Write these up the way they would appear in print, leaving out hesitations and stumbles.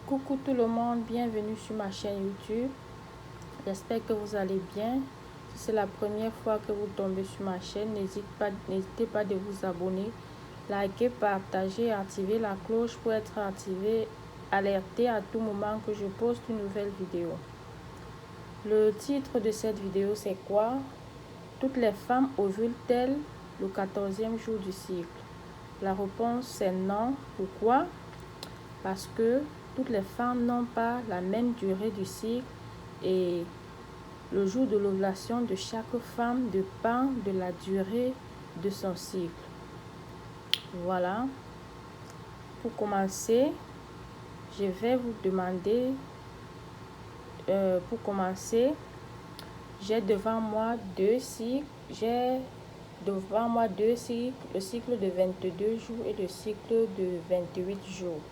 Coucou tout le monde, bienvenue sur ma chaîne YouTube. J'espère que vous allez bien. Si c'est la première fois que vous tombez sur ma chaîne, n'hésitez pas de vous abonner, liker, partager et activer la cloche pour être alerté à tout moment que je poste une nouvelle vidéo. Le titre de cette vidéo c'est quoi? Toutes les femmes ovulent-elles le 14e jour du cycle? La réponse c'est non. Pourquoi? Parce que toutes les femmes n'ont pas la même durée du cycle et le jour de l'ovulation de chaque femme dépend de la durée de son cycle. Voilà. Pour commencer, je vais vous demander, j'ai devant moi deux cycles. Le cycle de 22 jours et le cycle de 28 jours.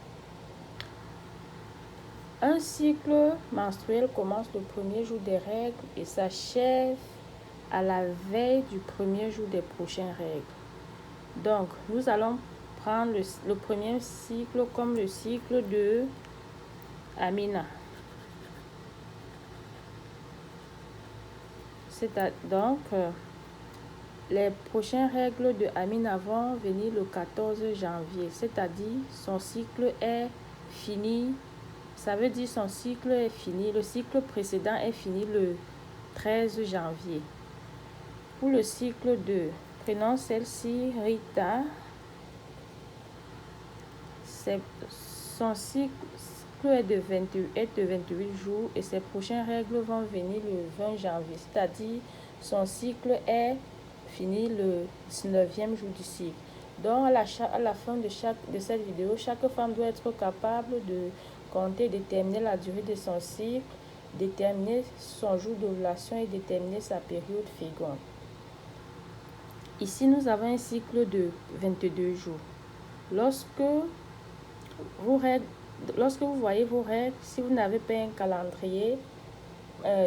Un cycle menstruel commence le premier jour des règles et s'achève à la veille du premier jour des prochaines règles. Donc, nous allons prendre le premier cycle comme le cycle de Amina. Donc, les prochaines règles de Amina vont venir le 14 janvier, c'est-à-dire son cycle est fini. Ça veut dire son cycle est fini. Le cycle précédent est fini le 13 janvier. Pour le cycle 2, prenons celle-ci, Rita. Son cycle est de 28 jours et ses prochaines règles vont venir le 20 janvier. C'est-à-dire son cycle est fini le 19e jour du cycle. Donc, à la fin de cette vidéo, chaque femme doit être capable de compter, déterminer la durée de son cycle, déterminer son jour d'ovulation et déterminer sa période féconde. Ici, nous avons un cycle de 22 jours. Lorsque vous voyez vos règles, si vous n'avez pas un calendrier,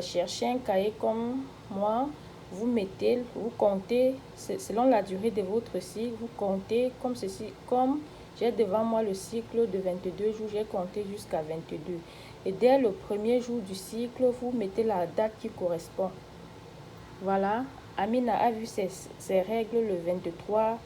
cherchez un cahier comme moi. Vous comptez selon la durée de votre cycle, vous comptez comme ceci. Comme j'ai devant moi le cycle de 22 jours, j'ai compté jusqu'à 22. Et dès le premier jour du cycle, vous mettez la date qui correspond. Voilà, Amina a vu ses règles le 23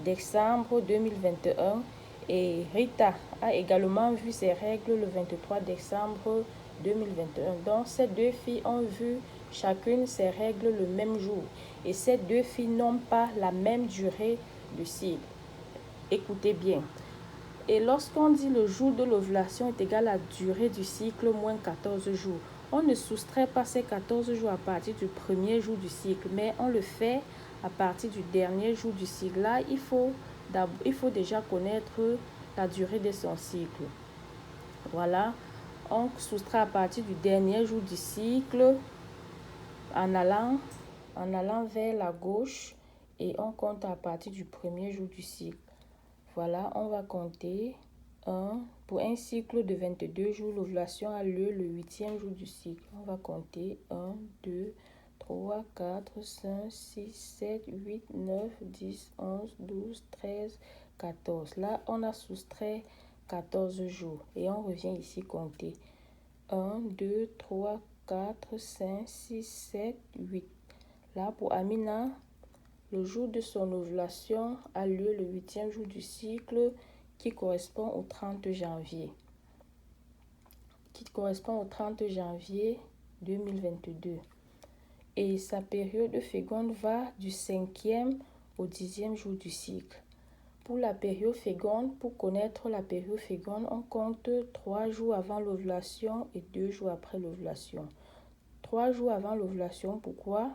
décembre 2021 et Rita a également vu ses règles le 23 décembre 2021. Donc, ces deux filles ont vu chacune ses règles le même jour et ces deux filles n'ont pas la même durée du cycle. Écoutez bien. Et lorsqu'on dit le jour de l'ovulation est égal à la durée du cycle moins 14 jours, on ne soustrait pas ces 14 jours à partir du premier jour du cycle, mais on le fait à partir du dernier jour du cycle. Là, il faut déjà connaître la durée de son cycle. Voilà, on soustrait à partir du dernier jour du cycle en allant vers la gauche et on compte à partir du premier jour du cycle. Voilà, on va compter 1. Pour un cycle de 22 jours, l'ovulation a lieu le 8e jour du cycle. On va compter 1, 2, 3, 4, 5, 6, 7, 8, 9, 10, 11, 12, 13, 14. Là, on a soustrait 14 jours. Et on revient ici compter 1, 2, 3, 4, 5, 6, 7, 8. Là, pour Amina, le jour de son ovulation a lieu le 8e jour du cycle qui correspond au 30 janvier. 2022. Et sa période féconde va du 5e au 10e jour du cycle. Pour la période féconde, pour connaître la période féconde, on compte 3 jours avant l'ovulation et 2 jours après l'ovulation. 3 jours avant l'ovulation, pourquoi?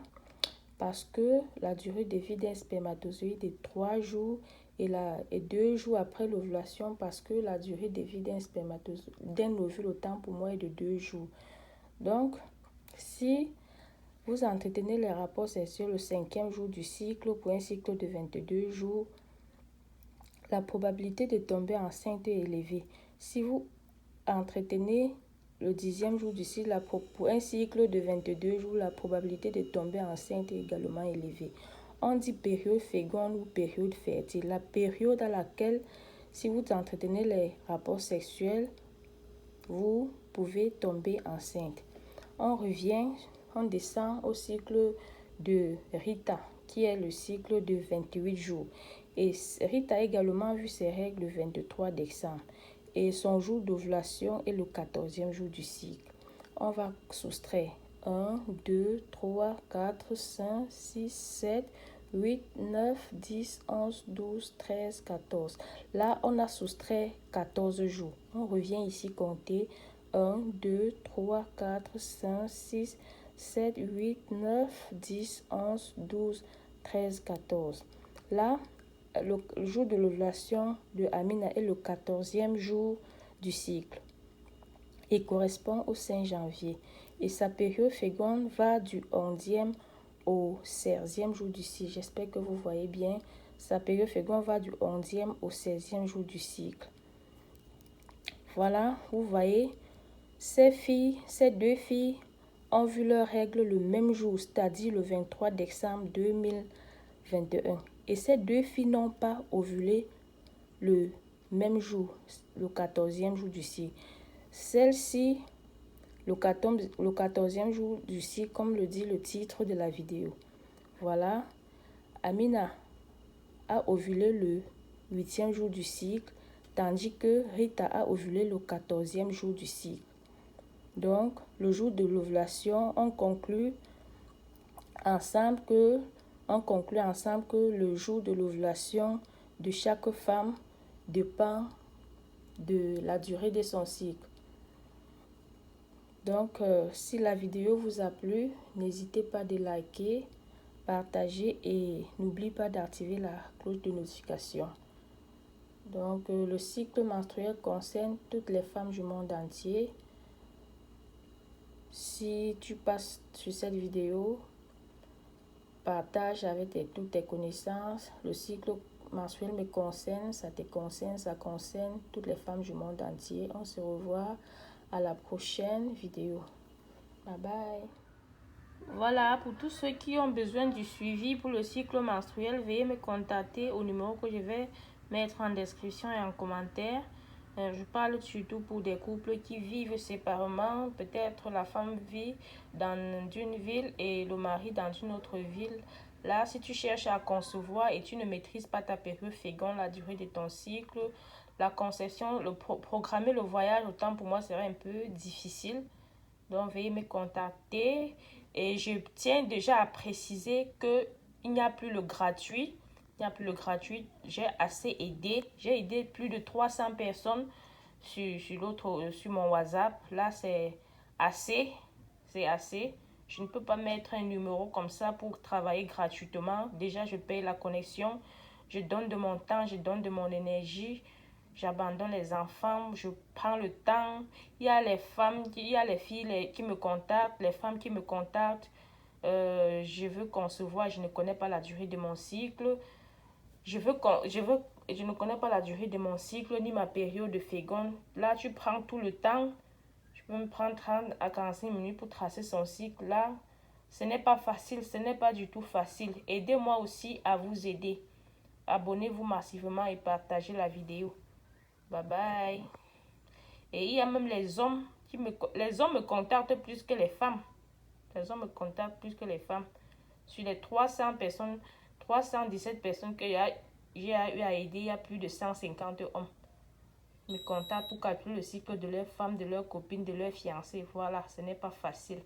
Parce que la durée de vie d'un spermatozoïde est 3 jours et 2 jours après l'ovulation parce que la durée de vie d'un ovule autant pour moi est de 2 jours. Donc, si vous entretenez les rapports sexuels le 5e jour du cycle pour un cycle de 22 jours, la probabilité de tomber enceinte est élevée. Si vous entretenez le 10e jour du cycle, pour un cycle de 22 jours, la probabilité de tomber enceinte est également élevée. On dit période féconde ou période fertile. La période à laquelle, si vous entretenez les rapports sexuels, vous pouvez tomber enceinte. On revient, on descend au cycle de Rita, qui est le cycle de 28 jours. Et Rita a également vu ses règles le 23 décembre. Et son jour d'ovulation est le 14e jour du cycle. On va soustraire 1, 2, 3, 4, 5, 6, 7, 8, 9, 10, 11, 12, 13, 14. Là, on a soustrait 14 jours. On revient ici compter 1, 2, 3, 4, 5, 6, 7, 8, 9, 10, 11, 12, 13, 14. Là, le jour de l'ovulation de Amina est le 14e jour du cycle et correspond au 5 janvier. Et sa période féconde va du 11e au 16e jour du cycle. J'espère que vous voyez bien. Sa période féconde va du 11e au 16e jour du cycle. Voilà, vous voyez, ces deux filles ont vu leurs règles le même jour, c'est-à-dire le 23 décembre 2021. Et ces deux filles n'ont pas ovulé le même jour, le 14e jour du cycle. Celle-ci, le 14e jour du cycle, comme le dit le titre de la vidéo. Voilà, Amina a ovulé le 8e jour du cycle, tandis que Rita a ovulé le 14e jour du cycle. Donc, le jour de l'ovulation, on conclut ensemble que le jour de l'ovulation de chaque femme dépend de la durée de son cycle. Donc, si la vidéo vous a plu, n'hésitez pas de liker, partager et n'oubliez pas d'activer la cloche de notification. Donc, le cycle menstruel concerne toutes les femmes du monde entier. Si tu passes sur cette vidéo, partage avec toutes tes connaissances. Le cycle menstruel me concerne, ça te concerne, ça concerne toutes les femmes du monde entier. On se revoit à la prochaine vidéo. Bye bye. Voilà, pour tous ceux qui ont besoin du suivi pour le cycle menstruel, veuillez me contacter au numéro que je vais mettre en description et en commentaire. Je parle surtout pour des couples qui vivent séparément. Peut-être la femme vit dans une ville et le mari dans une autre ville. Là, si tu cherches à concevoir et tu ne maîtrises pas ta période féconde, la durée de ton cycle, la conception, programmer le voyage, autant pour moi serait un peu difficile. Donc, veuillez me contacter. Et je tiens déjà à préciser qu'il n'y a plus le gratuit. Il n'y a plus le gratuit. J'ai assez aidé. J'ai aidé plus de 300 personnes sur mon WhatsApp. Là, c'est assez. C'est assez. Je ne peux pas mettre un numéro comme ça pour travailler gratuitement. Déjà, je paye la connexion. Je donne de mon temps, je donne de mon énergie. J'abandonne les enfants, je prends le temps. Il y a les femmes, il y a les filles qui me contactent, les femmes qui me contactent. Je veux concevoir, je ne connais pas la durée de mon cycle. Je ne connais pas la durée de mon cycle ni ma période de féconde. Là, tu prends tout le temps. Je peux me prendre 30 à 45 minutes pour tracer son cycle. Là, ce n'est pas facile, ce n'est pas du tout facile. Aidez-moi aussi à vous aider. Abonnez-vous massivement et partagez la vidéo. Bye bye. Et il y a même les hommes les hommes me contactent plus que les femmes. Les hommes me contactent plus que les femmes. Sur les 300 personnes, 317 personnes que j'ai eu à aider, il y a plus de 150 hommes. Ils me contactent pour calculer le cycle de leurs femmes, de leurs copines, de leurs fiancés. Voilà, ce n'est pas facile.